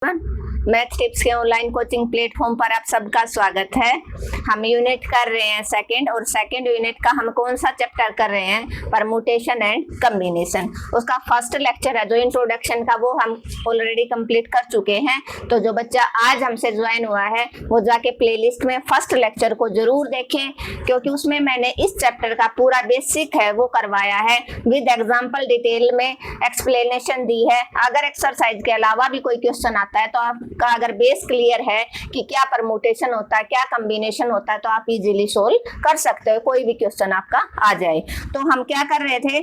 Math tips के online coaching platform पर आप सबका स्वागत है। हम यूनिट कर रहे हैं सेकंड, और सेकंड यूनिट का हम कौन सा चैप्टर कर रहे हैं? Permutation and combination. उसका फर्स्ट लेक्चर है जो इंट्रोडक्शन का, वो हम ऑलरेडी कंप्लीट कर चुके हैं। तो जो बच्चा आज हमसे ज्वाइन हुआ है वो जाके प्लेलिस्ट में फर्स्ट लेक्चर को जरूर देखें, क्योंकि उसमें मैंने इस चैप्टर का पूरा बेसिक है वो करवाया है, विद एग्जाम्पल डिटेल में एक्सप्लेनेशन दी है। अगर एक्सरसाइज के अलावा भी कोई क्वेश्चन आता है तो आपका अगर बेस क्लियर है कि क्या परमुटेशन होता है, क्या कॉम्बिनेशन होता है, तो आप इजीली सोल्व कर सकते हो, कोई भी क्वेश्चन आपका आ जाए। तो हम क्या कर रहे थे?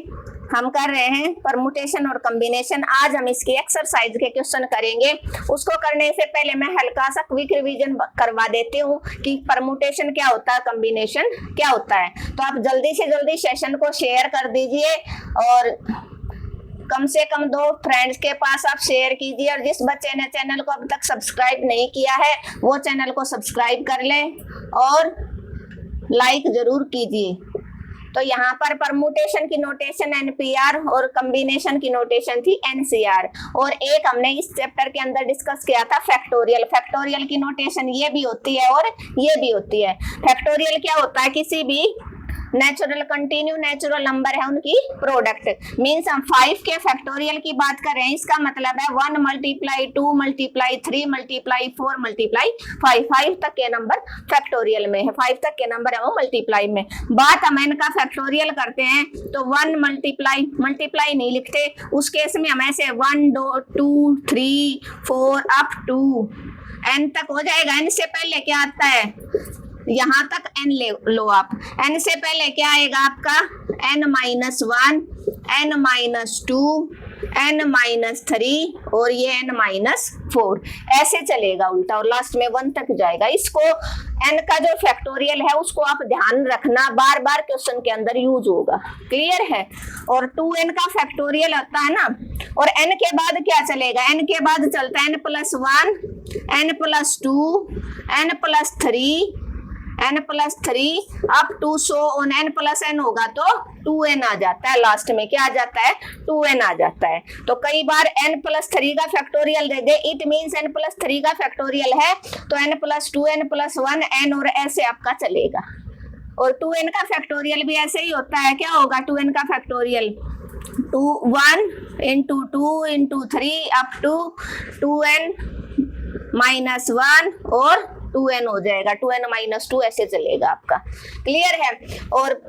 हम कर रहे हैं परमुटेशन और कॉम्बिनेशन। आज हम इसकी एक्सरसाइज के क्वेश्चन करेंगे। उसको करने से पहले मैं हल्का सा क्विक रिवीजन करवा देती हूँ कि परमुटेशन क्या होता है, कॉम्बिनेशन क्या होता है। तो आप जल्दी से जल्दी सेशन को शेयर कर दीजिए और कम से कम 2 फ्रेंड्स के पास आप शेयर कीजिए। और जिस बच्चे ने चैनल को अब तक सब्सक्राइब नहीं किया है वो चैनल को सब्सक्राइब कर ले और लाइक जरूर कीजिए। तो यहाँ पर परमुटेशन की नोटेशन एनपीआर और कॉम्बिनेशन की नोटेशन थी एनसीआर। और एक हमने इस चैप्टर के अंदर डिस्कस किया था फैक्टोरियल। फैक्टोरियल की नोटेशन ये भी होती है और ये भी होती है। फैक्टोरियल क्या होता है? किसी भी नेचुरल कंटिन्यू नेचुरल नंबर है उनकी प्रोडक्ट। मींस हम 5 के फैक्टोरियल की बात कर रहे हैं, इसका मतलब है 1 × 2 × 3 × 4 × 5 तक के नंबर फैक्टोरियल में है। 5 तक के नंबर है वो मल्टीप्लाई में। बात हम n का फैक्टोरियल करते हैं तो 1 मल्टीप्लाई नहीं लिखते, उस केस में हम ऐसे 1 2 3 4 अप टू n तक हो जाएगा। n से पहले क्या आता है? यहाँ तक n ले लो आप। n से पहले क्या आएगा आपका? n-1, n-2, n-3 और ये n-4, ऐसे चलेगा उल्टा और लास्ट में 1 तक जाएगा। इसको n का जो फैक्टोरियल है उसको आप ध्यान रखना, बार बार क्वेश्चन के अंदर यूज होगा। क्लियर है? और 2n का फैक्टोरियल होता है ना, और n के बाद क्या चलेगा? n के बाद चलता है n+1, n+2, n+3, n+3 up to so on. n+n होगा तो 2n आ जाता है, लास्ट में क्या आ जाता है? 2n आ जाता है। तो कई बार n+3 का factorial they they, it means n+3 का फैक्टोरियल है तो n+2, n+1, n और ऐसे आपका चलेगा। और 2n का फैक्टोरियल भी ऐसे ही होता है। क्या होगा 2n का फैक्टोरियल? 1 × 2 × 3 अप टू 2n-1 और 2n हो जाएगा, 2n-2 ऐसे चलेगा आपका। क्लियर है? और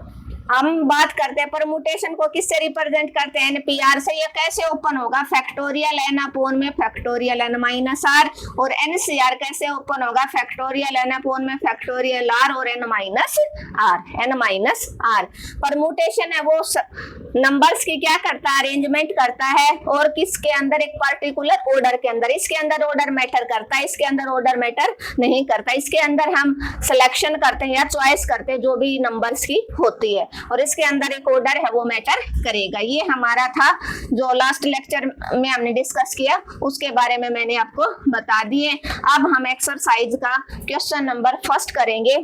हम बात करते हैं परमुटेशन को किससे रिप्रेजेंट करते हैं? एनपीआर से। ये कैसे ओपन होगा? फैक्टोरियल n अपॉन में फैक्टोरियल n-r। और एनसीआर कैसे ओपन होगा? फैक्टोरियल n अपॉन में फैक्टोरियल r और n-r। परमुटेशन है वो नंबर्स की क्या करता है? अरेंजमेंट करता है, और किसके अंदर? एक पर्टिकुलर ऑर्डर के अंदर। इसके अंदर ऑर्डर मैटर करता है, इसके अंदर ऑर्डर मैटर नहीं करता। इसके अंदर हम सिलेक्शन करते हैं या चॉइस करते हैं जो भी नंबर्स की होती है, और इसके अंदर एक ऑर्डर है वो मैटर करेगा। ये हमारा था जो लास्ट लेक्चर में हमने डिस्कस किया, उसके बारे में मैंने आपको बता दिए। अब हम एक्सरसाइज का क्वेश्चन नंबर फर्स्ट करेंगे।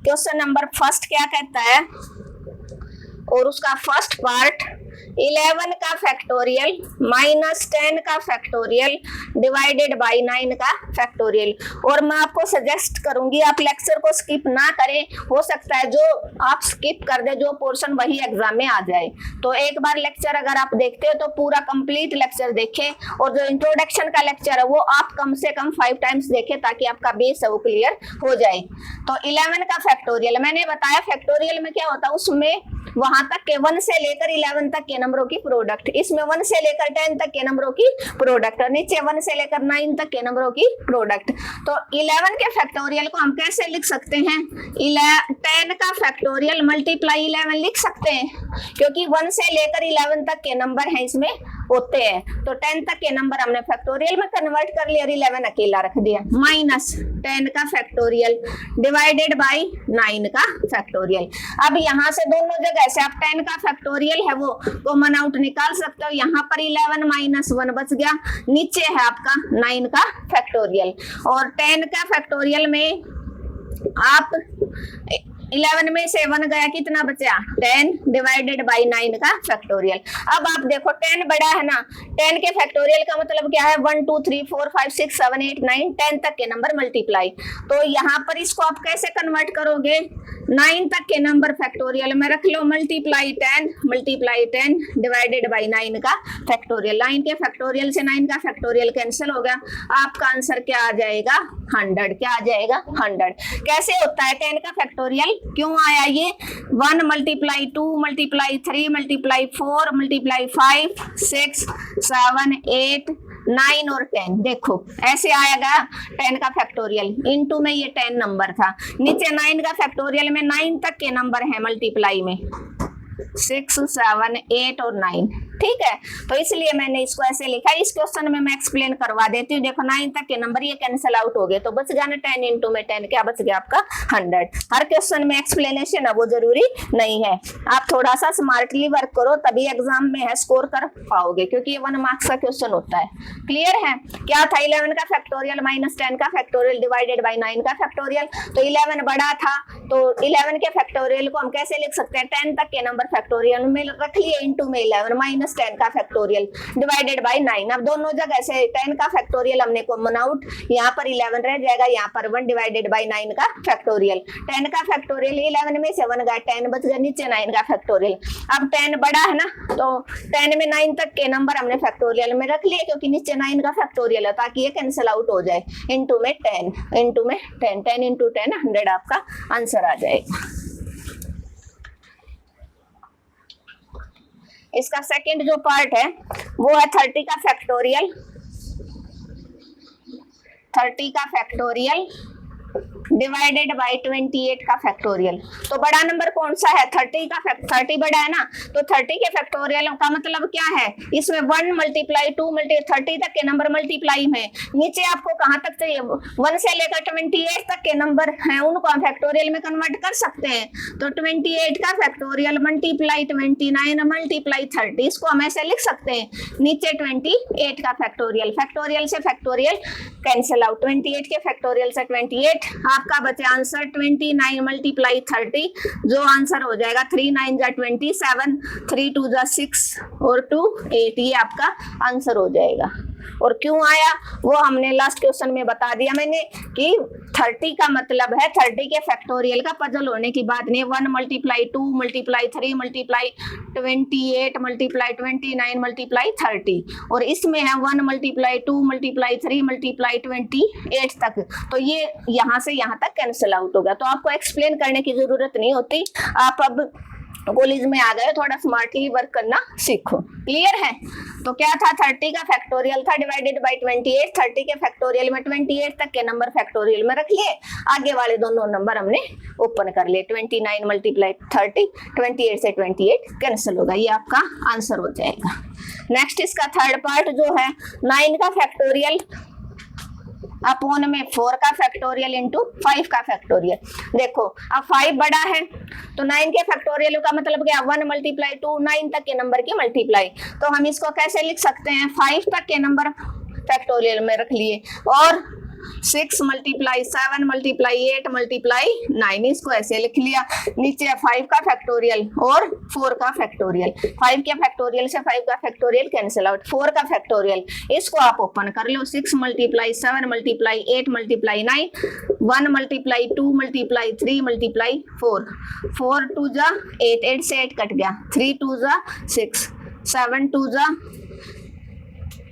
क्वेश्चन नंबर फर्स्ट क्या कहता है? और उसका फर्स्ट पार्ट 11 का फैक्टोरियल -10 का फैक्टोरियल डिवाइडेड बाय 9 का फैक्टोरियल। और मैं आपको सजेस्ट करूंगी आप लेक्चर को स्किप ना करें। हो सकता है जो आप स्किप कर दे जो पोर्शन वही एग्जाम में आ जाए। तो एक बार लेक्चर अगर आप देखते हो तो पूरा कंप्लीट लेक्चर देखें, और जो इंट्रोडक्शन का लेक्चर है वो आप कम से कम 5 टाइम्स देखें ताकि आपका बेस है वो क्लियर हो जाए। तो 11 का फैक्टोरियल मैंने बताया, फैक्टोरियल में क्या होता है? उसमें वहां तक के 1 से लेकर 11 तक के नंबरों की प्रोडक्ट। इसमें 1 से लेकर 10 तक के नंबरों की प्रोडक्ट, और नीचे 1 से लेकर 9 तक के नंबरों की प्रोडक्ट। तो 11 के फैक्टोरियल को हम कैसे लिख सकते हैं? 10 का फैक्टोरियल मल्टीप्लाई 11 लिख सकते हैं, क्योंकि 1 से लेकर 11 तक के नंबर हैं इसमें होते हैं। तो 10 तक के नंबर हमने फैक्टोरियल में कन्वर्ट कर लिया और 11 अकेला रख दिया। -10 का फैक्टोरियल डिवाइडेड बाय 9 का फैक्टोरियल। अब यहाँ से दोनों जगह से आप 10 का फैक्टोरियल है वो कॉमन आउट निकाल सकते हो। यहाँ पर 11 - 1 बच गया, नीचे है आपका 9 का फैक्टोरियल। और 10 का फैक्टोरियल में आप 11 में से 1 गया, कितना बचा 10 डिवाइडेड बाई 9 का फैक्टोरियल। अब आप देखो 10 बड़ा है ना, 10 के फैक्टोरियल का मतलब क्या है 1 2 3 4 5 6 7 8 9 10 तक के नंबर मल्टीप्लाई। तो यहाँ पर इसको आप कैसे कन्वर्ट करोगे, 9 तक के नंबर फैक्टोरियल में रख लो, मल्टीप्लाई 10 डिवाइडेड बाई 9 का फैक्टोरियल। 9 के फैक्टोरियल से 9 का फैक्टोरियल कैंसिल हो गया, आपका आंसर क्या आ जाएगा 100। क्या आ जाएगा 100। कैसे होता है 10 का फैक्टोरियल, क्यों आया ये 1 मल्टीप्लाई 2 मल्टीप्लाई 3 मल्टीप्लाई 4 मल्टीप्लाई 5 6 7 8 9 और 10, देखो ऐसे आएगा 10 का फैक्टोरियल। इनटू में ये 10 नंबर था, नीचे 9 का फैक्टोरियल में 9 तक के नंबर है मल्टीप्लाई में 6 7 8 और 9, ठीक है। तो इसलिए मैंने इसको ऐसे लिखा। इस क्वेश्चन में मैं एक्सप्लेन करवा देती हूँ। देखो 9 तक के नंबर ये कैंसिल आउट हो गए, तो बच गया ना 10 इंटू में 10 क्या बच गया आपका 100। हर क्वेश्चन में एक्सप्लेनेशन है वो जरूरी नहीं है, आप थोड़ा सा स्मार्टली वर्क करो तभी एग्जाम में है स्कोर कर पाओगे, क्योंकि ये 1 मार्क्स का क्वेश्चन होता है। क्लियर है। क्या था 11 का फैक्टोरियल माइनस 10 का फैक्टोरियल डिवाइडेड बाई 9 का फैक्टोरियल। तो 11 बड़ा था, तो 11 के फैक्टोरियल को हम कैसे लिख सकते हैं, 10 तक के नंबर फैक्टोरियल में रख लिए, इंटू में 11 माइनस 10 का फैक्टोरियल डिवाइडेड बाई 9। अब दोनों जगह से 10 का फैक्टोरियल हमने कॉमन आउट, यहाँ पर 11 रह जाएगा, यहाँ पर 1 डिवाइडेड बाई 9 का फैक्टोरियल। 10 का फैक्टोरियल 11 में से 1 गया, 10 बच गया, नीचे 9 का फैक्टोरियल। अब 10 बड़ा है ना, तो 10 में 9 तक के नंबर हमने फैक्टोरियल में रख लिए, क्योंकि नीचे 9 का फैक्टोरियल है, ताकि ये कैंसिल आउट हो जाए। इंटू में 10 इंटू में 10 10 इंटू 10 100 आपका आंसर आ जाएगा। इसका सेकंड जो पार्ट है वो है 30 का फैक्टोरियल। 30 का फैक्टोरियल डिवाइडेड बाई 28 का फैक्टोरियल। तो बड़ा नंबर कौन सा है 30 का 30 बड़ा है ना, तो 30 के फैक्टोरियल का मतलब क्या है, इसमें 1 मल्टीप्लाई 2 मल्टीप्लाई 30 तक के नंबर मल्टीप्लाई में, नीचे आपको कहां तक चाहिए 1 से लेकर 28 तक के नंबर हैं उनको हम फैक्टोरियल में कन्वर्ट कर सकते हैं। तो 28 का फैक्टोरियल मल्टीप्लाई 29 मल्टीप्लाई 30, इसको हम ऐसे लिख सकते हैं, नीचे 28 का फैक्टोरियल, फैक्टोरियल से फैक्टोरियल कैंसिल आउट, 28 के फैक्टोरियल से 28, आपका बचे आंसर 29 मल्टीप्लाई 30, जो आंसर हो जाएगा 3 9 जा 27, 3 2 जा 6 और 2 8, ये आपका आंसर हो जाएगा। और क्यों आया वो हमने लास्ट क्वेश्चन में बता दिया मैंने कि 30 का मतलब है 30 के फैक्टोरियल का पजल होने की बात नहीं, 1 multiply 2 multiply 3 multiply 28 multiply 29 multiply 30, और इसमें है 1 मल्टीप्लाई 2 मल्टीप्लाई 3 मल्टीप्लाई 28 तक, तो ये यहाँ से यहाँ तक कैंसिल आउट होगा। तो आपको एक्सप्लेन करने की जरूरत नहीं होती, आप अब कॉलेज में आ गए, थोड़ा स्मार्टली वर्क करना सीखो। क्लियर है। तो क्या था 30 का फैक्टोरियल था डिवाइडेड बाय 28, 30 के फैक्टोरियल में 28 तक के नंबर फैक्टोरियल में रख लिए, आगे वाले दोनों नंबर हमने ओपन कर लिए, 29 मल्टीप्लाई 30, 28 से 28 कैंसिल होगा, ये आपका आंसर हो जाएगा। नेक्स्ट इसका थर्ड पार्ट जो है 9 का फैक्टोरियल अपॉन में 4 का फैक्टोरियल इंटू 5 का फैक्टोरियल। देखो अब 5 बड़ा है तो 9 के फैक्टोरियल का मतलब क्या 1 मल्टीप्लाई 2 9 तक के नंबर की मल्टीप्लाई, तो हम इसको कैसे लिख सकते हैं 5 तक के नंबर फैक्टोरियल में रख लिए, और 6 मल्टीप्लाई 7 मल्टीप्लाई 8 मल्टीप्लाई 9, इसको ऐसे लिख लिया, नीचे 5 का फैक्टोरियल और 4 का फैक्टोरियल, 5 के फैक्टोरियल से 5 का फैक्टोरियल कैंसिल आउट, 4 का फैक्टोरियल इसको आप ओपन कर लो, 6 multiply 7 multiply 8 multiply 9, 1 multiply 2 multiply 3 multiply 4, 4 2 जा 8, 8 से 8 कट गया, 3 2 जा 6, 7 2 जा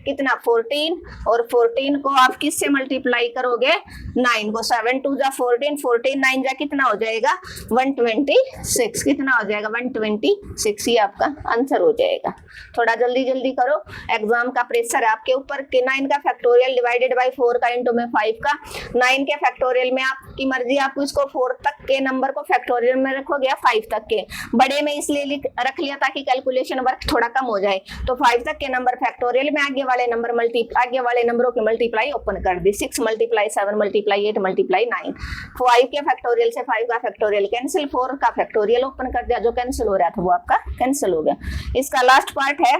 कितना 14, और 14 को आप किससे मल्टीप्लाई करोगे 9 को, 7 2 जा 14, 14 9 जा कितना हो जाएगा 126, कितना हो जाएगा 126, ये आपका आंसर हो जाएगा। थोड़ा जल्दी जल्दी करो, एग्जाम का प्रेशर है आपके ऊपर कि 9 का फैक्टोरियल डिवाइडेड बाय 4 का इंटू में 5 का, 9 के फैक्टोरियल में आपकी मर्जी, आपको इसको 4 तक के नंबर को फैक्टोरियल में रखोगे या 5 तक के, बड़े में इसलिए रख लिया ताकि कैलकुलेशन वर्क थोड़ा कम हो जाए, तो 5 तक के नंबर फैक्टोरियल में आगे वाले नंबरों की मल्टीप्लाई ओपन कर दी, 6 मल्टीप्लाई 7 मल्टीप्लाई 8 मल्टीप्लाई 9, 5 के फैक्टोरियल से 5 का फैक्टोरियल कैंसिल, 4 का फैक्टोरियल ओपन कर दिया, जो कैंसिल हो रहा था वो आपका कैंसिल हो गया। इसका लास्ट पार्ट है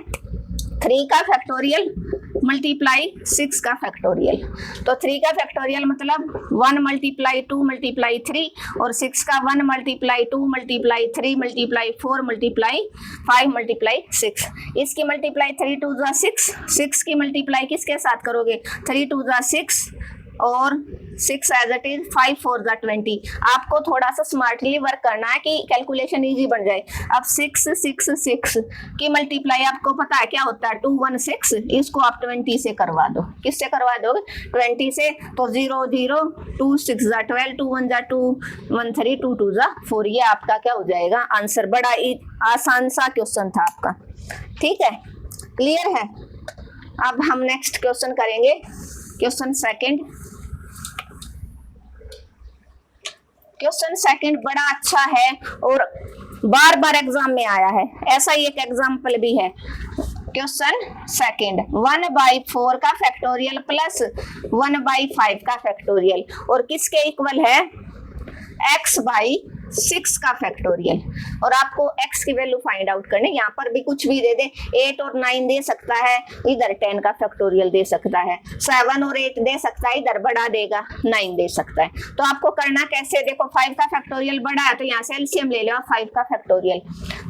3 का फैक्टोरियल मल्टीप्लाई 6 का फैक्टोरियल। तो 3 का फैक्टोरियल मतलब 1 मल्टीप्लाई 2 मल्टीप्लाई 3 और 6 का 1 multiply 2 multiply 3 multiply 4 multiply 5 multiply 6। इसकी मल्टीप्लाई 3 2 जा 6, 6 की मल्टीप्लाई किसके साथ करोगे 3 2 जा 6 और 6 एज इट इज 5 4 जा 20। आपको थोड़ा सा स्मार्टली वर्क करना है कि कैलकुलेशन इजी बन जाए। अब 6 6 6 की मल्टीप्लाई आपको पता है क्या होता है 2 1 6, इसको आप 20 से करवा दो। किससे करवा दोगे 20 से, तो 0 0 2 6 जा 12 2 1 जा 2 1 3 2 2 जा 4। ये आपका क्या हो जाएगा आंसर। बड़ा आसान सा क्वेश्चन था आपका, ठीक है, क्लियर है। अब हम नेक्स्ट क्वेश्चन करेंगे, क्वेश्चन सेकंड। क्वेश्चन सेकंड बड़ा अच्छा है और बार बार एग्जाम में आया है, ऐसा ही एक एग्जाम्पल भी है। क्वेश्चन सेकंड 1/4 का फैक्टोरियल प्लस 1/5 का फैक्टोरियल और किसके इक्वल है x/6 का फैक्टोरियल। और आपको x की वैल्यू फाइंड आउट करनी, यहाँ पर भी कुछ भी दे दे, 8 और 9 दे सकता है, इधर 10 का फैक्टोरियल दे सकता है, 7 और 8 दे सकता है, इधर बड़ा देगा 9 दे सकता है। तो आपको करना कैसे, देखो 5 का फैक्टोरियल बड़ा है तो यहाँ से एलसीएम ले लो 5 का फैक्टोरियल।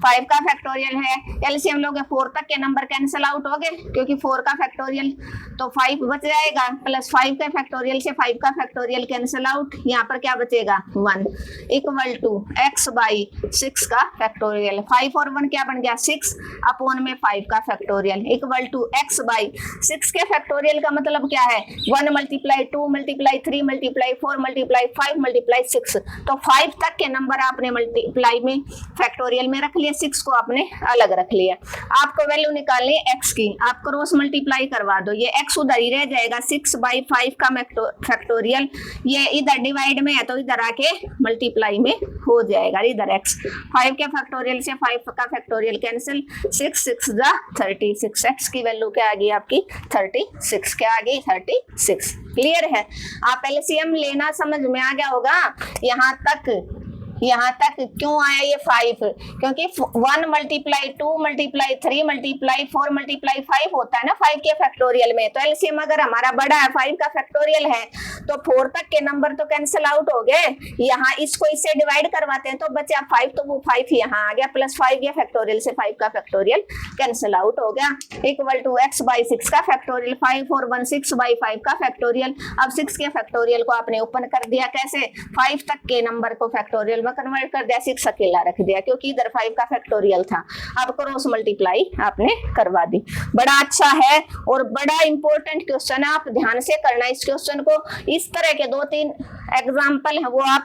5 का फैक्टोरियल है, एलसीएम लोगे 4 तक के नंबर कैंसिल आउट हो गए क्योंकि 4 का फैक्टोरियल तो 5 बच जाएगा, प्लस 5 के फैक्टोरियल से 5 का फैक्टोरियल कैंसिल आउट, यहाँ पर क्या बचेगा 1 इक्वल टू x/6 का फैक्टोरियल। 5 और 1 क्या बन गया 6 अपॉन में 5 का फैक्टोरियल इक्वल टू x/6 के फैक्टोरियल का मतलब क्या है 1 multiply 2 multiply 3 multiply 4 multiply 5 multiply 6। तो 5 तक के नंबर आपने मल्टीप्लाई में फैक्टोरियल में रख लिया, 6 को आपने अलग रख लिया। आपको वैल्यू निकालनी है x की, आप क्रॉस मल्टीप्लाई करवा दो, ये x उधर ही रह जाएगा 6/5 का फैक्टोरियल, ये इधर डिवाइड में है तो इधर आके मल्टीप्लाई में हो जाएगा, इधर x 5 के फैक्टोरियल से 5 का फैक्टोरियल कैंसिल, 6 6 जा 36, x की वैल्यू क्या आ गई आपकी 36, क्या आ गई 36। क्लियर है। आप एलसीएम लेना समझ में आ गया होगा। यहाँ तक क्यों आया ये 5, क्योंकि 1 मल्टीप्लाई 2 मल्टीप्लाई 3 मल्टीप्लाई 4 मल्टीप्लाई 5 होता है ना 5 के फैक्टोरियल में। तो एलसीएम अगर हमारा बड़ा है 5 का फैक्टोरियल है तो 4 तक के नंबर तो कैंसिल आउट हो गए, यहाँ इसको इससे डिवाइड करवाते हैं तो बचा 5, तो वो 5 यहाँ आ गया, प्लस 5 के फैक्टोरियल से 5 का फैक्टोरियल कैंसिल आउट हो गया इक्वल टू x/6 का फैक्टोरियल, 5 और 1 6/5 का फैक्टोरियल। अब 6 के फैक्टोरियल को आपने ओपन कर दिया, कैसे 5 तक के नंबर को फैक्टोरियल कन्वर्ट कर दिया, 6 अकेला रख दिया क्योंकि इधर 5 का फैक्टोरियल था। अब क्रॉस मल्टीप्लाई आपने करवा दी। बड़ा अच्छा है और बड़ा इंपॉर्टेंट क्वेश्चन है, आप ध्यान से करना इस क्वेश्चन को। इस तरह के 2-3 एग्जाम्पल है वो आप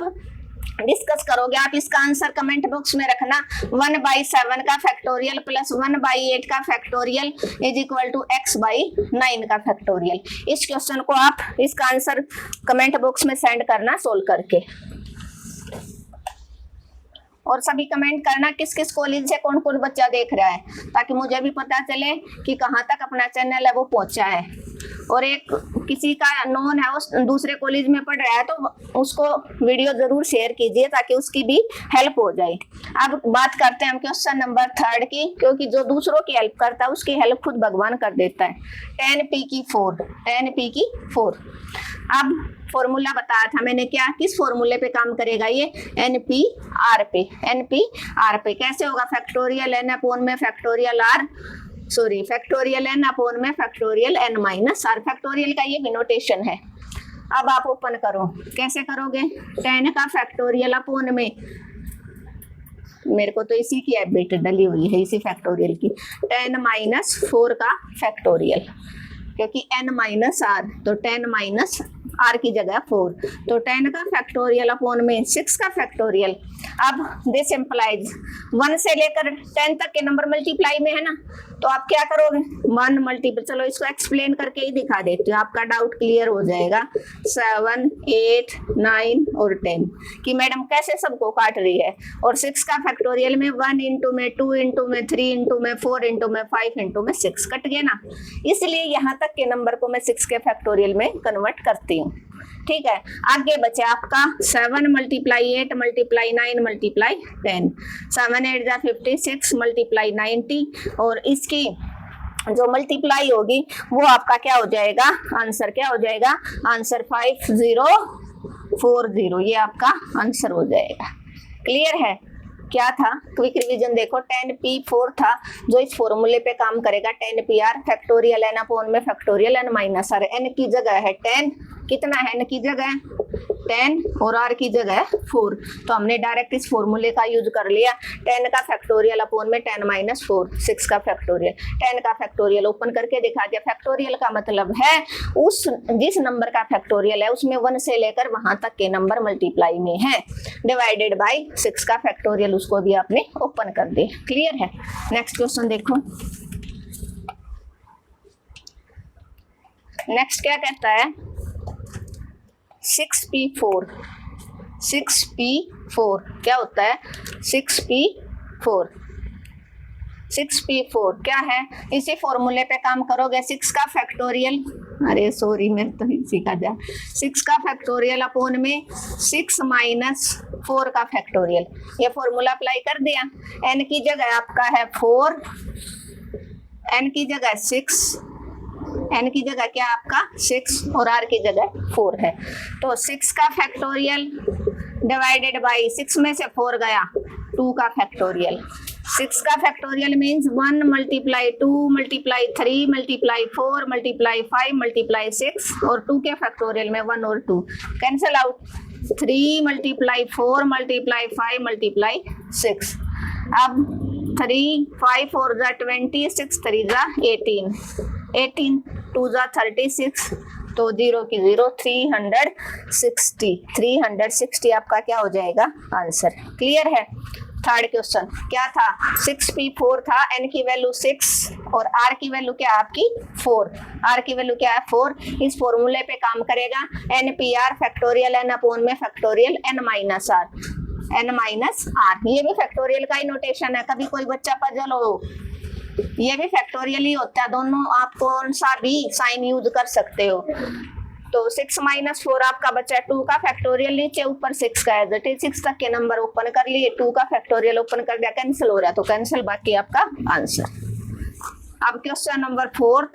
डिस्कस करोगे। आप इसका आंसर कमेंट बॉक्स में रखना, 1/7 का फैक्टोरियल प्लस 1/8 का factorial is equal to x/9 का फैक्टोरियल। इस क्वेश्चन को आप इसका आंसर कमेंट बॉक्स में सेंड करना सोल्व करके। और सभी कमेंट करना किस किस कॉलेज से कौन कौन बच्चा देख रहा है, ताकि मुझे भी पता चले कि कहाँ तक अपना चैनल है वो पहुंचा है। और एक किसी का नॉन है उस दूसरे कॉलेज में पढ़ रहा है तो उसको वीडियो जरूर शेयर कीजिए ताकि उसकी भी हेल्प हो जाए। अब बात करते हैं हम क्वेश्चन नंबर 3 की, क्योंकि जो दूसरों की हेल्प करता है उसकी हेल्प खुद भगवान कर देता है। 10p की 4। अब फॉर्मूला बताया था मैंने, क्या किस फॉर्मूले पे काम करेगा ये NP/R पे। कैसे होगा फैक्टोरियल n अपॉन में फैक्टोरियल n अपॉन में factorial n minus r। Factorial का ये भी नोटेशन है। अब आप ओपन करो, कैसे करोगे 10 का फैक्टोरियल अपॉन में, मेरे को तो इसी की हैबिट डली हुई है इसी फैक्टोरियल की, 10 - 4 का फैक्टोरियल, क्योंकि n माइनस r तो 10 माइनस r की जगह 4, तो 10 का फैक्टोरियल अपॉन में 6 का फैक्टोरियल। अब दिस इम्प्लाइज 1 से लेकर 10 तक के नंबर मल्टीप्लाई में है ना, तो आप क्या करोगे 1 मल्टीपल, चलो इसको एक्सप्लेन करके ही दिखा देती हूँ, आपका डाउट क्लियर हो जाएगा। 7 8 9 और 10 कि मैडम कैसे सबको काट रही है। और 6 का फैक्टोरियल में 1 इंटू में 2 इंटू में 3 इंटू में 4 इंटू में 5 इंटू में 6 कट गए ना, इसलिए यहाँ तक के नंबर को मैं 6 के फैक्टोरियल में कन्वर्ट करती हूँ। ठीक है, आगे बचे आपका 7 × 8 × 9 × 10, 7 8 जा 56 × 90 और इसकी जो मल्टीप्लाई होगी वो आपका क्या हो जाएगा, आंसर क्या हो जाएगा, आंसर 5040, ये आपका आंसर हो जाएगा। क्लियर है? क्या था, क्विक रिवीजन देखो, 10p4 था जो इस फॉर्मूले पे काम करेगा, 10pr फैक्टोरियल n अपॉन में factorial n minus r, n की जगह है 10, कितना है n की जगह 10 और r की जगह 4, तो हमने डायरेक्ट इस फॉर्मूले का यूज कर लिया, 10 का फैक्टोरियल अपॉन में 10 माइनस 4, 6 का फैक्टोरियल, 10 का फैक्टोरियल ओपन करके दिखा दिया। फैक्टोरियल का मतलब है उस जिस नंबर का फैक्टोरियल है उसमें 1 से लेकर वहां तक के नंबर मल्टीप्लाई में है, डिवाइडेड बाय 6 का फैक्टोरियल, उसको भी आपने ओपन कर दिया। क्लियर है? नेक्स्ट क्वेश्चन देखो, नेक्स्ट क्या कहता है, 6p4 क्या होता है, 6p4 क्या है, इसी फॉर्मूले पे काम करोगे, 6 का फैक्टोरियल, अरे सॉरी मैं तो इसी का जा, 6 का फैक्टोरियल अपॉन में 6 माइनस 4 का फैक्टोरियल, ये फॉर्मूला अप्लाई कर दिया। n की जगह आपका है 4, n की जगह 6, n की जगह क्या आपका 6 और r की जगह 4 है, तो 6 का फैक्टोरियल डिवाइडेड बाय 6 में से 4 गया, 2 का फैक्टोरियल, 6 का factorial means 1 multiply 2 multiply 3 multiply 4 multiply 5 multiply 6, और 2 के फैक्टोरियल में 1 और 2 cancel out, 3 multiply 4 multiply 5 multiply 6, अब 3 5 4 जा 20, 6 3 जा 18, 18 2 जा 36, तो 0 की 0, 360 आपका क्या हो जाएगा आंसर। क्लियर है? थर्ड क्वेश्चन क्या था, 6p4 था, n की वैल्यू 6 और r की वैल्यू क्या आपकी 4, r की वैल्यू क्या है 4, इस फॉर्मूले पे काम करेगा, npr फैक्टोरियल n अपॉन में फैक्टोरियल n माइनस r, ये भी फैक्टोरियल का ही नोटेशन है, कभी कोई बच्चा पजल हो ये भी फैक्टोरियल ही होता है, दोनों आप कौन सा भी साइन यूज कर सकते हो। तो 6 माइनस 4 आपका बचा 2 का फैक्टोरियल, नीचे ऊपर 6 का है, 6 तक के नंबर ओपन कर लिए, 2 का फैक्टोरियल ओपन कर दिया, कैंसिल हो रहा है तो कैंसिल, बाकी आपका आंसर। अब क्वेश्चन नंबर 4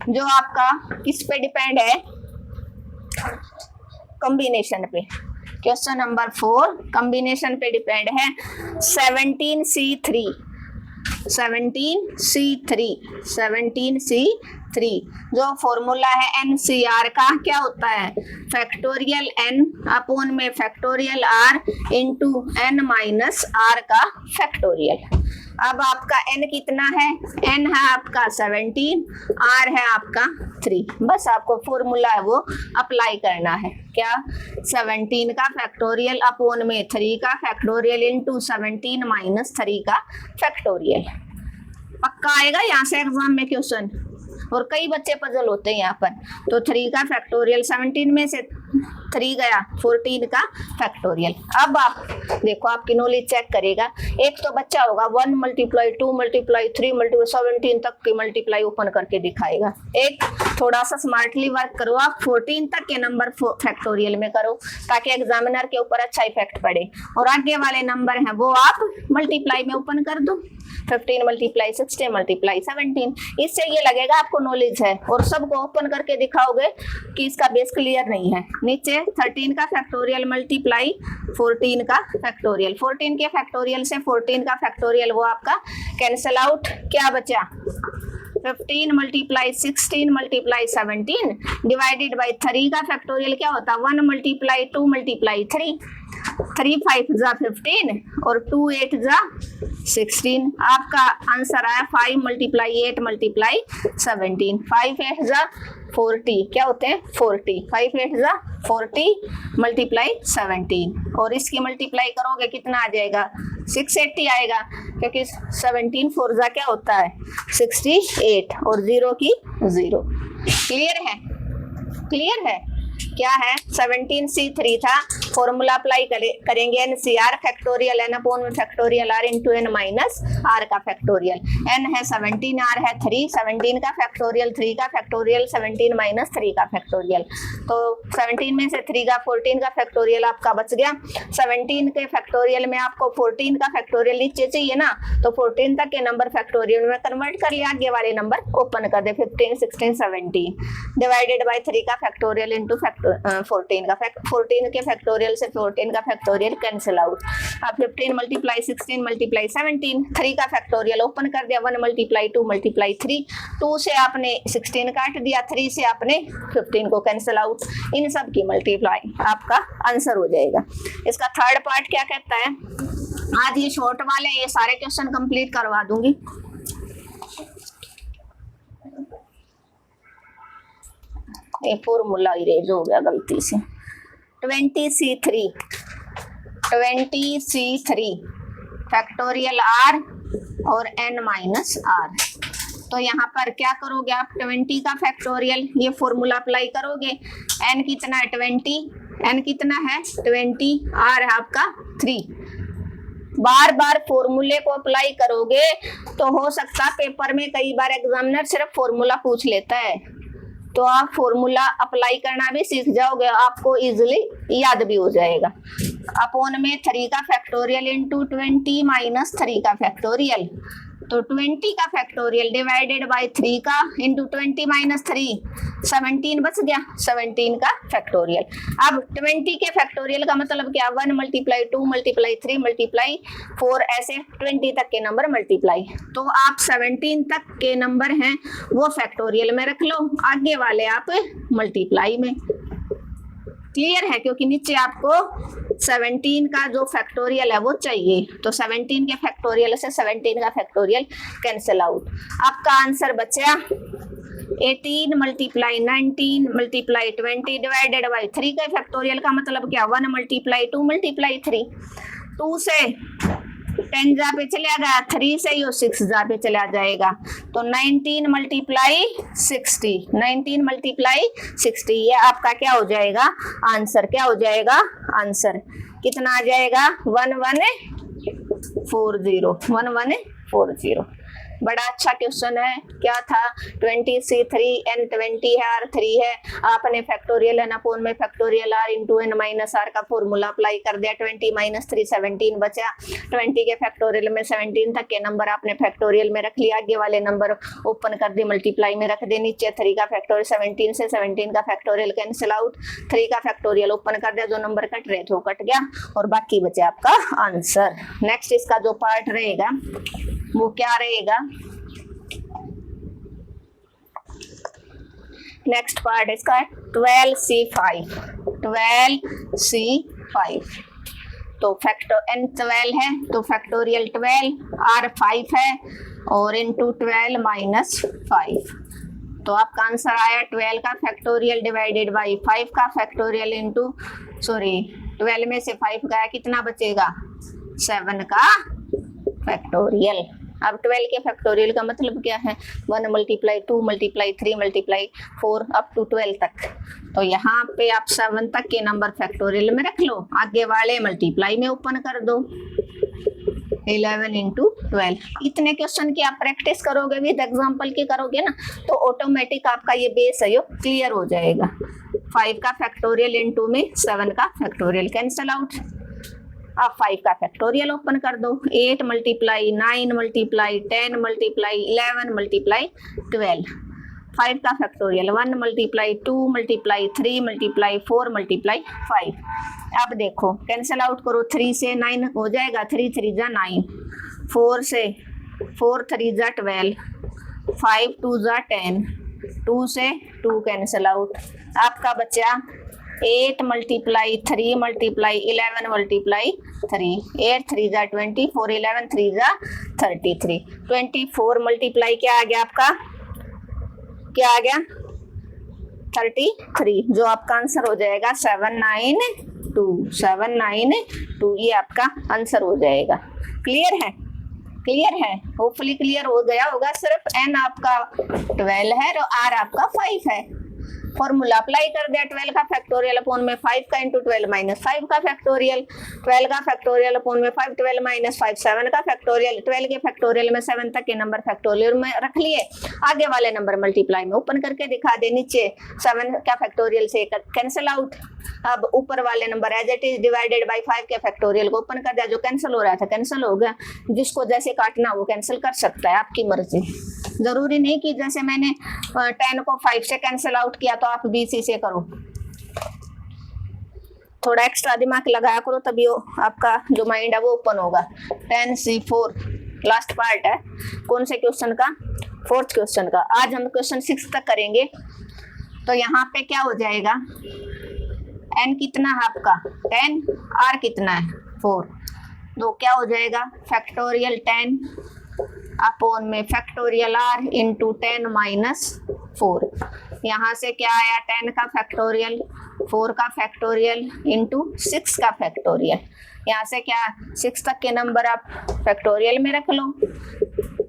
जो आपका किस पे डिपेंड है, कॉम्बिनेशन पे। क्वेश्चन नंबर 4 कॉम्बिनेशन पे डिपेंड है, 17c3 जो फॉर्मूला है NCR का क्या होता है, फैक्टोरियल n अपॉन में factorial r into n minus r का फैक्टोरियल। अब आपका n कितना है, n है आपका 17, r है आपका 3, बस आपको फॉर्मूला है वो अप्लाई करना है, क्या 17 का फैक्टोरियल अपॉन में 3 का फैक्टोरियल इंटू 17 माइनस 3 का फैक्टोरियल। पक्का आएगा यहाँ से एग्जाम में क्वेश्चन, और कई बच्चे पजल होते हैं यहाँ पर। तो 3 का फैक्टोरियल 17 में से 3 गया, 14 का फैक्टोरियल। अब आप देखो आपकी नॉलेज चेक करेगा, एक तो बच्चा होगा 1 मल्टीप्लाई 2 मल्टीप्लाई 3 मल्टीप्लाई 17 तक की मल्टीप्लाई ओपन करके दिखाएगा। एक थोड़ा सा स्मार्टली वर्क करो, आप 14 तक के नंबर फैक्टोरियल में करो ताकि एग्जामिनर के ऊपर अच्छा इफेक्ट पड़े, और आगे वाले नंबर हैं वो आप मल्टीप्लाई में ओपन कर दो, 15 मल्टीप्लाई 16 मल्टीप्लाई 17, इससे ये लगेगा आपको नॉलेज है, और सबको ओपन करके दिखाओगे कि इसका बेस क्लियर नहीं है। नीचे 13 का फैक्टोरियल मल्टीप्लाई 14 का फैक्टोरियल, 14 के फैक्टोरियल से 14 का फैक्टोरियल वो आपका कैंसिल आउट, क्या बचा 15 मल्टीप्लाई 16 मल्टीप्लाई 17 डिवाइडेड बाई 3 का फैक्टोरियल क्या होता है 1 मल्टीप्लाई 2 मल्टीप्लाई 3, 3 5 जा 15 और 2 8 जा 16। आपका आंसर आया 5 मल्टीप्लाई 8 मल्टीप्लाई 17, 5 8 जा 40, क्या होते हैं 40, 5 8 जा 40 मल्टीप्लाई 17, और इसकी मल्टीप्लाई करोगे कितना आ जाएगा 680 आएगा, क्योंकि 17 4 जा क्या होता है 68 और 0 की 0। क्लियर है? क्लियर है? क्या है 17C3 था, फॉर्मूला अप्लाई करेंगे NCR फैक्टोरियल n अपॉन में factorial r into n minus r का फैक्टोरियल। n है 17, r है 3, 17 का फैक्टोरियल 3 का फैक्टोरियल 17 माइनस 3 का फैक्टोरियल। तो 17 में से 3 का 14 का फैक्टोरियल आपका बच गया। 17 के फैक्टोरियल में आपको 14 का फैक्टोरियल नीचे चाहिए ना, तो 14 तक के नंबर फैक्टोरियल में कन्वर्ट कर लिया, आगे वाले नंबर ओपन कर दे 15, 16, 17 डिवाइडेड बाय 3 का फैक्टोरियल इंटू 14 का 14 के फैक्टोरियल से 14 का फैक्टोरियल कैंसिल आउट। अब 15 मल्टीप्लाई 16 मल्टीप्लाई 17, 3 का फैक्टोरियल ओपन कर दिया, 1 मल्टीप्लाई 2 मल्टीप्लाई 3, 2 से आपने 16 काट दिया, 3 से आपने 15 को कैंसिल आउट, इन सब की मल्टीप्लाई आपका आंसर हो जाएगा। इसका थर्ड पार्ट क्या कहता है, आज ये शॉर्ट वाले ये सारे क्वेश्चन कंप्लीट करवा दूंगी। ये फॉर्मूला इरेज हो गया गलती से। 20C3 फैक्टोरियल r और n माइनस r। तो यहाँ पर क्या करोगे आप, 20 का फैक्टोरियल ये फॉर्मूला अप्लाई करोगे, n कितना है 20, n कितना है 20, r है आपका 3। बार बार फॉर्मूले को अप्लाई करोगे तो हो सकता पेपर में कई बार एग्जामिनर सिर्फ फॉर्मूला पूछ लेता है, तो आप फॉर्मूला अप्लाई करना भी सीख जाओगे, आपको इजीली याद भी हो जाएगा। अपॉन में 3 का फैक्टोरियल इंटू 20 माइनस 3 का फैक्टोरियल, तो 20 का फैक्टोरियल डिवाइडेड बाय 3 का इंटू 20 माइनस 3, 17 बच गया, 17 का फैक्टोरियल। अब 20 के फैक्टोरियल का मतलब क्या, 1 मल्टीप्लाई 2 मल्टीप्लाई 3 मल्टीप्लाई 4, ऐसे 20 तक के नंबर मल्टीप्लाई। तो आप 17 तक के नंबर हैं वो फैक्टोरियल में रख लो, आगे वाले आप मल्टीप्लाई में। क्लियर है, क्योंकि नीचे आपको 17 का जो फैक्टोरियल है वो चाहिए, तो 17 के फैक्टोरियल से 17 का फैक्टोरियल कैंसिल आउट। आपका आंसर बचा 18 मल्टीप्लाई 19 मल्टीप्लाई 20 डिवाइडेड बाई 3 का फैक्टोरियल का मतलब क्या, 1 मल्टीप्लाई 2 मल्टीप्लाई 3, 2 से 10 जा पे चला गया, 3 से यो 6 जा पे चला जाएगा, तो 19 मल्टीप्लाई 60, 19 मल्टीप्लाई 60, ये आपका क्या हो जाएगा आंसर, क्या हो जाएगा आंसर, कितना आ जाएगा 1140। बड़ा अच्छा क्वेश्चन है। क्या था 20C3 n 20 है r 3 है, आपने फैक्टोरियल n अपॉन में factorial r into n minus r का फॉर्मूला अप्लाई कर दिया, 20 माइनस 3 17 बचा, 20 के फैक्टोरियल में 17 तक के नंबर आपने फैक्टोरियल में रख लिया, आगे वाले नंबर ओपन कर दिए मल्टीप्लाई में रख दिए, नीचे 3 का फैक्टोरियल 17 से 17 का फैक्टोरियल कैंसिल आउट, 3 का फैक्टोरियल ओपन कर दिया, जो नंबर कट रहे थे वो कट गया और बाकी बचे आपका आंसर। नेक्स्ट इसका जो पार्ट रहेगा वो क्या रहेगा, नेक्स्ट पार्ट इसका 12C5। तो फैक्टर n 12 है तो फैक्टोरियल 12, r 5 है और इंटू 12 माइनस 5, तो आपका आंसर आया 12 का फैक्टोरियल डिवाइडेड बाई 5 का फैक्टोरियल इंटू 12 में से 5 गया, कितना बचेगा 7 का फैक्टोरियल। अब 12 के फैक्टोरियल का मतलब क्या है, 1 multiply 2 multiply 3 multiply 4 up to 12 तक, तो यहाँ पे आप 7 तक के नंबर फैक्टोरियल में रख लो, आगे वाले मल्टीप्लाई में ओपन कर दो, 11 इंटू 12। इतने क्वेश्चन की आप प्रैक्टिस करोगे विद एग्जाम्पल के करोगे ना, तो ऑटोमेटिक आपका ये बेस है यो क्लियर हो जाएगा। 5 का फैक्टोरियल इंटू में 7 का फैक्टोरियल कैंसिल आउट, आप 5 का फैक्टोरियल ओपन कर दो, 8 मल्टीप्लाई 9 मल्टीप्लाई 10 मल्टीप्लाई 11 मल्टीप्लाई 12, 5 का factorial 1 multiply 2 multiply 3 multiply 4 multiply 5। अब देखो कैंसिल आउट करो, 3 से 9 हो जाएगा, 3 3 जा 9, 4 से 4 3 जा 12, 5 2 जा 10, 2 से 2 कैंसिल आउट, आपका बचा 8 मल्टीप्लाई 3 मल्टीप्लाई 11 मल्टीप्लाई 3, 8 3 जा 20, 4 11 3 जा 33, 24 मल्टीप्लाई क्या आ गया आपका, क्या आ गया 33, जो आपका आंसर हो जाएगा 792, ये आपका आंसर हो जाएगा। क्लियर है, क्लियर है, होपफुली क्लियर हो गया होगा। सिर्फ n आपका 12 है और r आपका 5 है, फॉर्मूला अप्लाई कर दिया, 12 का फैक्टोरियल अपॉन में 5 का इंटू 12 माइनस 5 का फैक्टोरियल, 12 का फैक्टोरियल अपॉन में 5, 12 माइनस 5 7 का फैक्टोरियल, 12 के फैक्टोरियल में 7 तक के नंबर फैक्टोरियल में रख लिए, आगे वाले नंबर मल्टीप्लाई में ओपन करके दिखा दे, नीचे 7 का फैक्टोरियल से कैंसिल आउट, अब ऊपर वाले number as it is divided by 5 के फैक्टोरियल को ओपन कर दिया, जो कैंसिल हो रहा था कैंसिल हो गया, जिसको जैसे काटना वो कैंसिल कर सकता है, आपकी मर्जी, जरूरी नहीं कि जैसे मैंने 10 को 5 से कैंसिल आउट किया तो आप 20 से करो, थोड़ा एक्स्ट्रा दिमाग लगाया करो, तभी आपका जो माइंड है वो ओपन होगा। 10C4 लास्ट पार्ट है, कौन से क्वेश्चन का, 4th क्वेश्चन का। आज हम क्वेश्चन 6 तक करेंगे। तो यहाँ पे क्या हो जाएगा, n कितना है आपका 10, r कितना है 4, तो क्या हो जाएगा फैक्टोरियल 10 अपॉन में फैक्टोरियल r इंटू 10 माइनस 4। यहाँ से क्या आया 10 का फैक्टोरियल, 4 का फैक्टोरियल इंटू 6 का फैक्टोरियल। यहाँ से क्या 6 तक के नंबर आप फैक्टोरियल में रख लो,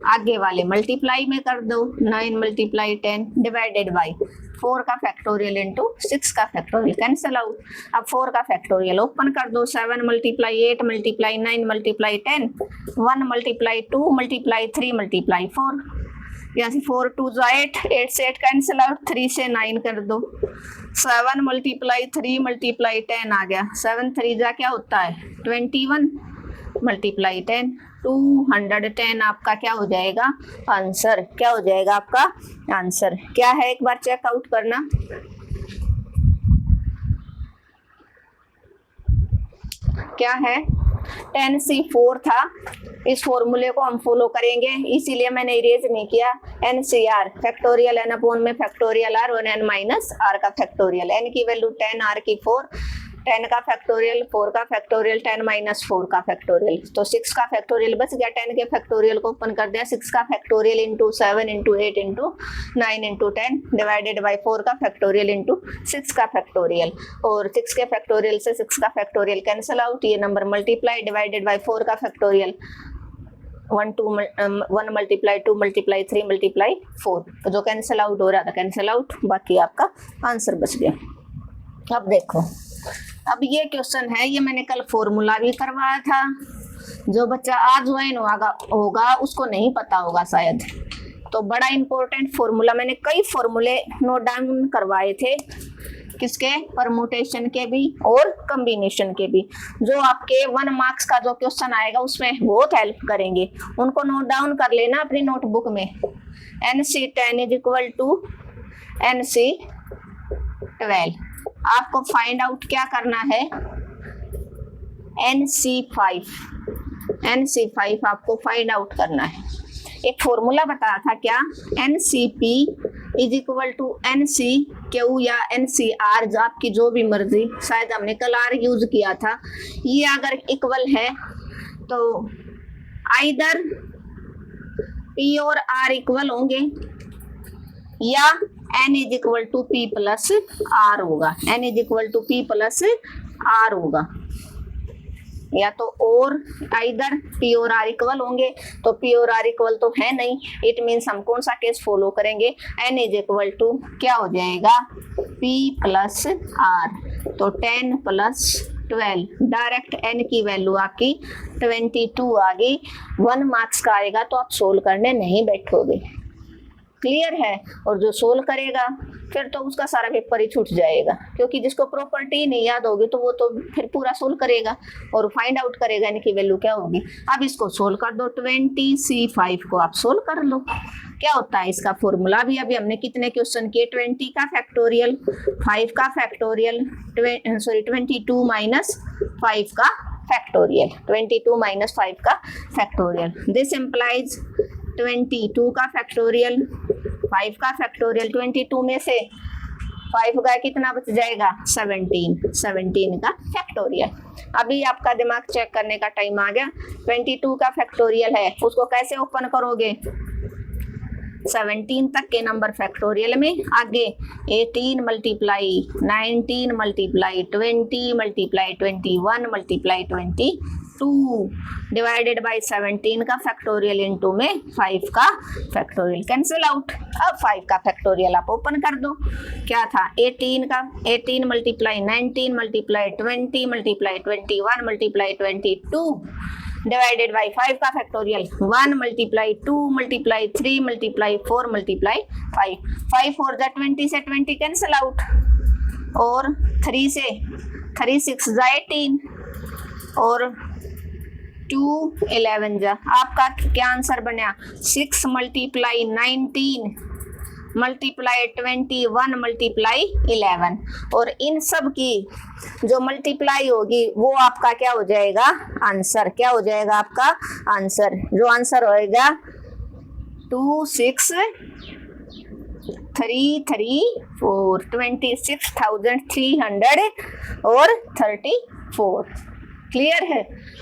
आगे वाले मल्टीप्लाई में कर दो, 9 मल्टीप्लाई 10 डिवाइडेड बाई 4 का फैक्टोरियल इंटू 6 का फैक्टोरियल कैंसिल आउट। अब 4 का फैक्टोरियल ओपन कर दो, 7 multiply 8 multiply 9 multiply 10, 1 multiply 2 multiply 3 multiply 4, यहाँ से 4 2 8, 8 से 8 कैंसिल आउट, 3 से 9 कर दो, 7 मल्टीप्लाई 3 मल्टीप्लाई 10 आ गया, 7 3 जा क्या होता है 21 मल्टीप्लाई 10 210 आपका क्या हो जाएगा आंसर, क्या हो जाएगा आपका आंसर क्या है, एक बार चेकआउट करना। क्या है 10C4 था, इस फॉर्मूले को हम फॉलो करेंगे, इसीलिए मैंने इरेज नहीं किया। NCR फैक्टोरियल n अपॉन में फैक्टोरियल r और n माइनस r का फैक्टोरियल, n की वैल्यू 10 r की 4, 10 का फैक्टोरियल 4 का फैक्टोरियल 10 माइनस 4 का फैक्टोरियल, तो 6 का फैक्टोरियल बच गया, 10 के फैक्टोरियल को ओपन कर दिया, 6 का factorial into 7 into 8 into 9 into 10 divided by 4 का फैक्टोरियल इंटू 6 का फैक्टोरियल, और 6 के फैक्टोरियल से 6 का फैक्टोरियल कैंसिल आउट, ये नंबर मल्टीप्लाई डिवाइडेड बाई 4 का फैक्टोरियल 1 मल्टीप्लाई 2 मल्टीप्लाई 3 मल्टीप्लाई 4, तो जो कैंसिल आउट हो रहा था कैंसिल आउट, बाकी आपका आंसर बच गया। अब देखो, अब ये क्वेश्चन है, ये मैंने कल फॉर्मूला भी करवाया था, जो बच्चा आज ज्वाइन होगा उसको नहीं पता होगा शायद, तो बड़ा इंपॉर्टेंट फॉर्मूला, मैंने कई फॉर्मूले नोट डाउन करवाए थे, किसके परमुटेशन के भी और कॉम्बिनेशन के भी, जो आपके 1 मार्क्स का जो क्वेश्चन आएगा उसमें बहुत हेल्प करेंगे, उनको नोट डाउन कर लेना अपनी नोटबुक में। NC10 is equal to NC12, आपको फाइंड आउट क्या करना है NC5 आपको फाइंड आउट करना है। एक फॉर्मूला बताया था क्या, NCP is equal to NCQ या NCR, जो आपकी जो भी मर्जी, शायद हमने कल R यूज किया था, ये अगर इक्वल है तो आइदर P और R इक्वल होंगे या N is equal to P plus R होगा, N is equal to P plus R होगा, या तो और आइदर P और R इक्वल होंगे, तो P और R इक्वल तो है नहीं, इट मीन्स हम कौन सा केस फॉलो करेंगे, N इज इक्वल टू क्या हो जाएगा P प्लस R, तो 10 प्लस 12, डायरेक्ट n की वैल्यू आपकी 22 आ गई, 1 मार्क्स का आएगा तो आप सोल्व करने नहीं बैठोगे, क्लियर है। और जो सोल्व करेगा फिर तो उसका सारा पेपर ही छूट जाएगा, क्योंकि जिसको प्रॉपर्टी नहीं याद होगी तो वो तो फिर पूरा सोल्व करेगा और फाइंड आउट करेगा इनकी वैल्यू क्या होगी। अब इसको सोल्व कर दो, 20C5 को आप सोल्व कर लो, क्या होता है इसका फॉर्मूला भी अभी हमने कितने क्वेश्चन किए, 20 का फैक्टोरियल 5 का फैक्टोरियल 22 माइनस 5 का फैक्टोरियल, 22 माइनस 5 का फैक्टोरियल, दिस इम्प्लाइज 22 का फैक्टोरियल 5 का फैक्टोरियल, 22 में से 5 का कितना बच जाएगा 17 का फैक्टोरियल। अभी आपका दिमाग चेक करने का टाइम आ गया, 22 का फैक्टोरियल है, उसको कैसे ओपन करोगे, 17 तक के नंबर फैक्टोरियल में, आगे 18 multiply 19 multiply 20 multiply 21 multiply 22 2 divided by 17 का फैक्टोरियल इंटू में 5 का फैक्टोरियल, कैंसिल आउट। अब 5 का फैक्टोरियल आप ओपन कर दो, क्या था 18 का, 18 multiply 19 multiply 20 multiply 21 multiply 22 divided by 5 का factorial 1 multiply 2 multiply 3 multiply 4 multiply 5, 5 4 जा 20 से 20 कैंसिल आउट, और 3 से 3 6 जा 18 और 2 11 जा, आपका क्या आंसर बना 6 मल्टीप्लाई 19 मल्टीप्लाई 21 मल्टीप्लाई 11, और इन सब की जो मल्टीप्लाई होगी वो आपका क्या हो जाएगा आंसर, क्या हो जाएगा आपका आंसर, जो आंसर होएगा 2 6 3 3 4 26,300 और 34। क्लियर है।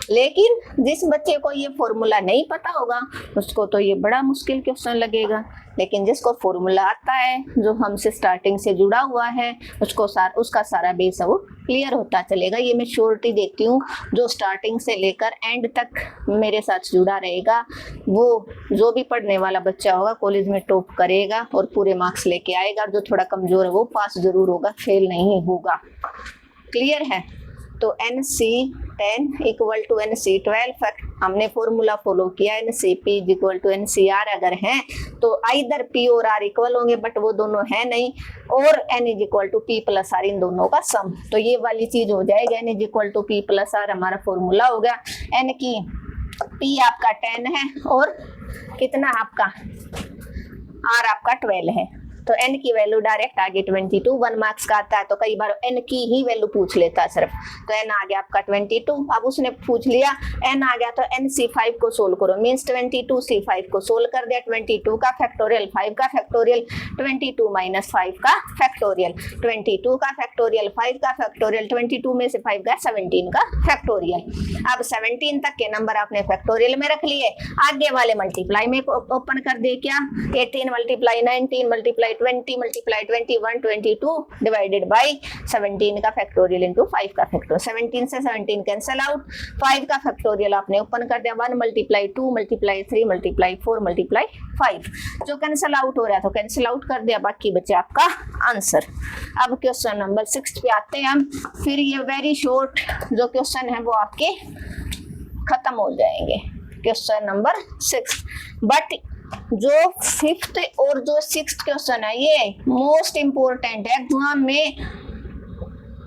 लेकिन जिस बच्चे को ये फॉर्मूला नहीं पता होगा उसको तो ये बड़ा मुश्किल क्वेश्चन लगेगा, लेकिन जिसको फॉर्मूला आता है, जो हमसे स्टार्टिंग से जुड़ा हुआ है, उसका सारा बेस है वो क्लियर होता चलेगा। ये मैं श्योरिटी देती हूँ, जो स्टार्टिंग से लेकर एंड तक मेरे साथ जुड़ा रहेगा वो जो भी पढ़ने वाला बच्चा होगा कॉलेज में टॉप करेगा और पूरे मार्क्स लेके आएगा, और जो थोड़ा कमजोर है वो पास जरूर होगा, फेल नहीं होगा। क्लियर है। तो NC10 इक्वल टू NC12, हमने फॉर्मूला फॉलो किया, NCP इक्वल टू NCR अगर है तो आइदर P और R इक्वल होंगे, बट वो दोनों है नहीं, और N equal to P plus R, इन दोनों का सम, तो ये वाली चीज हो जाएगा। N equal to P plus R हमारा फॉर्मूला हो गया। N की P आपका 10 है और कितना आपका R आपका 12 है, तो n की वैल्यू डायरेक्ट आ गई 22, 1 मार्क्स का आता है तो कई बार n की ही वैल्यू पूछ लेता है सिर्फ, तो n आ गया आपका 22। अब उसने पूछ लिया n आ गया तो NC5 को सोल्व करो, मींस 22 C5 को सोल्व कर दिया, 22 का फैक्टोरियल 5 का फैक्टोरियल 22 माइनस 5 का फैक्टोरियल 22 का फैक्टोरियल 5 का फैक्टोरियल 22 में से 5 का 17 का फैक्टोरियल। अब 17 तक के नंबर आपने फैक्टोरियल में रख लिए, आगे वाले मल्टीप्लाई में ओपन कर दे, क्या 18 multiply 19 multiply 20 multiply 21 22 divided by 17 का फैक्टोरियल इंटू 5 का फैक्टोरियल, 17 से 17 कैंसिल आउट, 5 का फैक्टोरियल आपने ओपन कर दिया, 1 मल्टीप्लाई 2 मल्टीप्लाई 3 मल्टीप्लाई 4 मल्टीप्लाई 5, जो कैंसिल आउट हो रहा है तो कैंसिल आउट कर दिया, बाकी बचे आपका आंसर। अब क्वेश्चन नंबर 6 पे आते हैं हम, फिर ये वेरी शॉर्ट जो क्वेश्चन है वो आपके खत्म हो जाएंगे। क्वेश्चन नंबर 6, बट जो 5th और जो 6th क्वेश्चन है ये मोस्ट इंपोर्टेंट है, एग्जाम में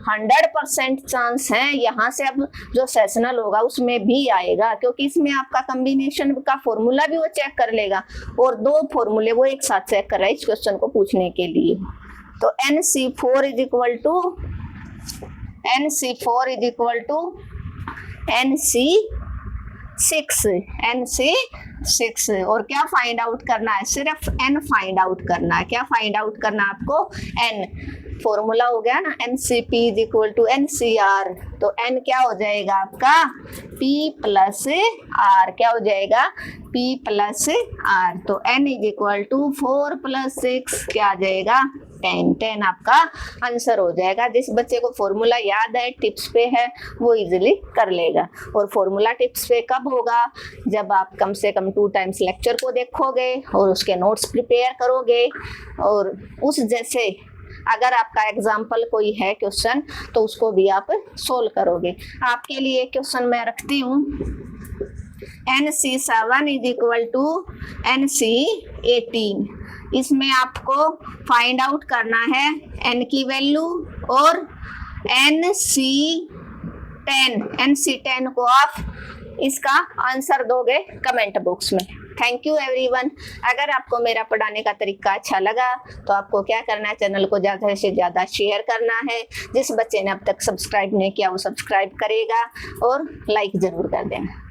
100% चांस है यहाँ से अब जो सेशनल होगा उसमें भी आएगा, क्योंकि इसमें आपका कॉम्बिनेशन का फॉर्मूला भी वो चेक कर लेगा और 2 फॉर्मूले वो एक साथ चेक कर रहा है इस क्वेश्चन को पूछने के लिए। तो NC4 is equal to NC6 और क्या फाइंड आउट करना है, सिर्फ n फाइंड आउट करना है। क्या फाइंड आउट करना है आपको, n, फॉर्मूला हो गया ना NCP is equal to NCR, तो n क्या हो जाएगा आपका P प्लस R, क्या हो जाएगा P प्लस R, तो n is equal to 4 plus 6 क्या आ जाएगा 10 आपका आंसर हो जाएगा। जिस बच्चे को फॉर्मूला याद है, टिप्स पे है, वो इजीली कर लेगा। और फॉर्मूला टिप्स पे कब होगा, जब आप कम से कम 2 टाइम्स लेक्चर को देखोगे और उसके नोट्स प्रिपेयर करोगे, और उस जैसे अगर आपका एग्जाम्पल कोई है क्वेश्चन तो उसको भी आप सोल्व करोगे। आपके लिए क्वेश्चन मैं रखती हूँ, NC7 is equal to NC18, इसमें आपको फाइंड आउट करना है n की वैल्यू और NC10 को आप इसका आंसर दोगे कमेंट बॉक्स में। Thank you everyone. अगर आपको मेरा पढ़ाने का तरीका अच्छा लगा तो आपको क्या करना है, चैनल को ज़्यादा से ज़्यादा शेयर करना है। जिस बच्चे ने अब तक सब्सक्राइब नहीं किया वो सब्सक्राइब करेगा और लाइक ज़रूर कर देना।